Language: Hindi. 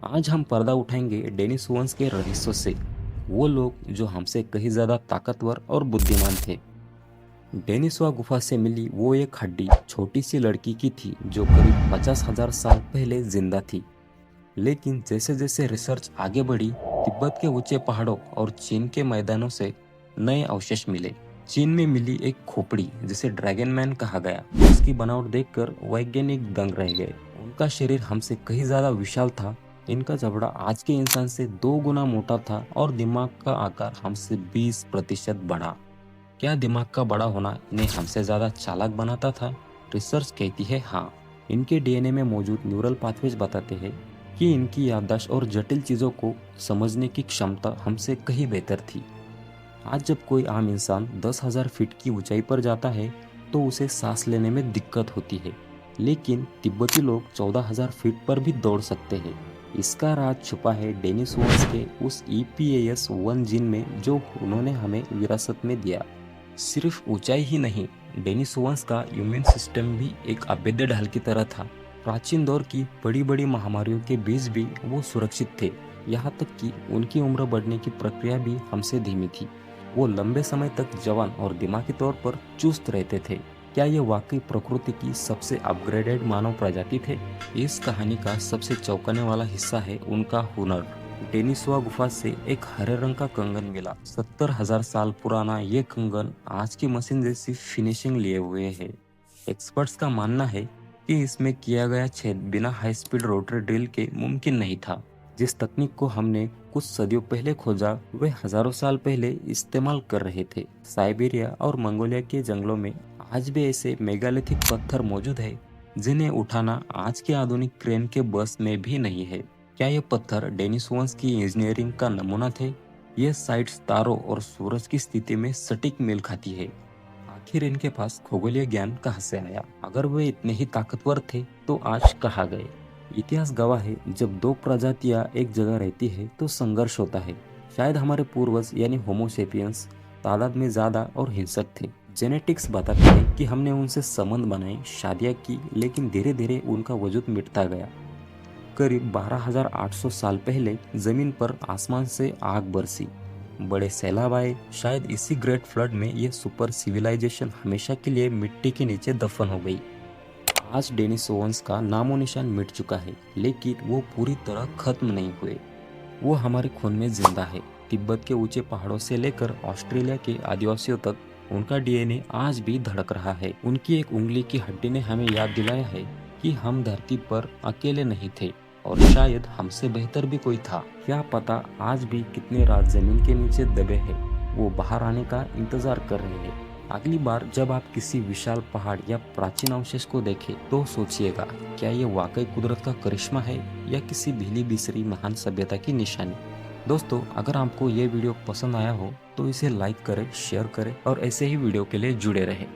आज हम पर्दा उठाएंगे डेनिसोवंस के रहस्यों से। वो लोग जो हमसे कहीं ज्यादा ताकतवर और बुद्धिमान थे। डेनिसोवा गुफा से मिली वो एक हड्डी छोटी सी लड़की की थी जो करीब 50,000 साल पहले जिंदा थी। लेकिन जैसे जैसे रिसर्च आगे बढ़ी, तिब्बत के ऊंचे पहाड़ों और चीन के मैदानों से नए अवशेष मिले। चीन में मिली एक खोपड़ी जिसे ड्रैगन मैन कहा गया, उसकी बनावट देखकर वैज्ञानिक दंग रह गए। उनका शरीर हमसे कहीं ज्यादा विशाल था। इनका जबड़ा आज के इंसान से 2 गुना मोटा था और दिमाग का आकार हमसे 20% बड़ा। क्या दिमाग का बड़ा होना इन्हें हमसे ज्यादा चालाक बनाता था? रिसर्च कहती है हाँ। इनके डीएनए में मौजूद न्यूरल पाथवेज बताते हैं कि इनकी याददाश्त और जटिल चीजों को समझने की क्षमता हमसे कहीं बेहतर थी। आज जब कोई आम इंसान 10,000 फीट की ऊंचाई पर जाता है तो उसे सांस लेने में दिक्कत होती है, लेकिन तिब्बती लोग 14,000 फीट पर भी दौड़ सकते हैं। इसका राज छुपा है डेनिसोवस के उस EPAS1 जीन में जो उन्होंने हमें विरासत में दिया। सिर्फ ऊंचाई ही नहीं, डेनिसोवस का इम्यून सिस्टम भी एक अभेद्य ढाल की तरह था। प्राचीन दौर की बड़ी बड़ी महामारियों के बीच भी वो सुरक्षित थे। यहाँ तक कि उनकी उम्र बढ़ने की प्रक्रिया भी हमसे धीमी थी। वो लंबे समय तक जवान और दिमागी तौर पर चुस्त रहते थे। क्या ये वाकई प्रकृति की सबसे अपग्रेडेड मानव प्रजाति थे? इस कहानी का सबसे चौंकाने वाला हिस्सा है उनका हुनर। डेनिसोवा गुफा से एक हरे रंग का कंगन मिला। 70,000 साल पुराना ये कंगन आज की मशीन जैसी फिनिशिंग लिए हुए है। एक्सपर्ट्स का मानना है कि इसमें किया गया छेद बिना हाई स्पीड रोटर ड्रिल के मुमकिन नहीं था। जिस तकनीक को हमने कुछ सदियों पहले खोजा, वे हजारों साल पहले इस्तेमाल कर रहे थे। साइबेरिया और मंगोलिया के जंगलों में आज भी ऐसे मेगालिथिक पत्थर मौजूद है जिन्हें उठाना आज के आधुनिक क्रेन के बस में भी नहीं है। क्या ये पत्थर डेनिसोवस की इंजीनियरिंग का नमूना थे? ये साइट्स तारों और सूरज की स्थिति में सटीक मेल खाती है। आखिर इनके पास खगोलीय ज्ञान कहाँ से आया? अगर वे इतने ही ताकतवर थे तो आज कहाँ गए? इतिहास गवाह है, जब दो प्रजातियां एक जगह रहती है तो संघर्ष होता है। शायद हमारे पूर्वज यानी होमोसेपियंस तादाद में ज्यादा और हिंसक थे। जेनेटिक्स बताते हैं कि हमने उनसे संबंध बनाए, शादियां की, लेकिन धीरे धीरे उनका वजूद मिटता गया। करीब 12,800 साल पहले जमीन पर आसमान से आग बरसी, बड़े सैलाब आए। शायद इसी ग्रेट फ्लड में ये सुपर सिविलाइजेशन हमेशा के लिए मिट्टी के नीचे दफन हो गई। आज डेनिसोवस का नामो निशान मिट चुका है, लेकिन वो पूरी तरह खत्म नहीं हुए। वो हमारे खून में जिंदा है। तिब्बत के ऊंचे पहाड़ों से लेकर ऑस्ट्रेलिया के आदिवासियों तक उनका डीएनए आज भी धड़क रहा है। उनकी एक उंगली की हड्डी ने हमें याद दिलाया है कि हम धरती पर अकेले नहीं थे और शायद हमसे बेहतर भी कोई था। क्या पता आज भी कितने राज जमीन के नीचे दबे हैं, वो बाहर आने का इंतजार कर रहे हैं। अगली बार जब आप किसी विशाल पहाड़ या प्राचीन अवशेष को देखें तो सोचिएगा, क्या ये वाकई कुदरत का करिश्मा है या किसी भीली बिसरी महान सभ्यता की निशानी। दोस्तों, अगर आपको ये वीडियो पसंद आया हो तो इसे लाइक करें, शेयर करें और ऐसे ही वीडियो के लिए जुड़े रहें।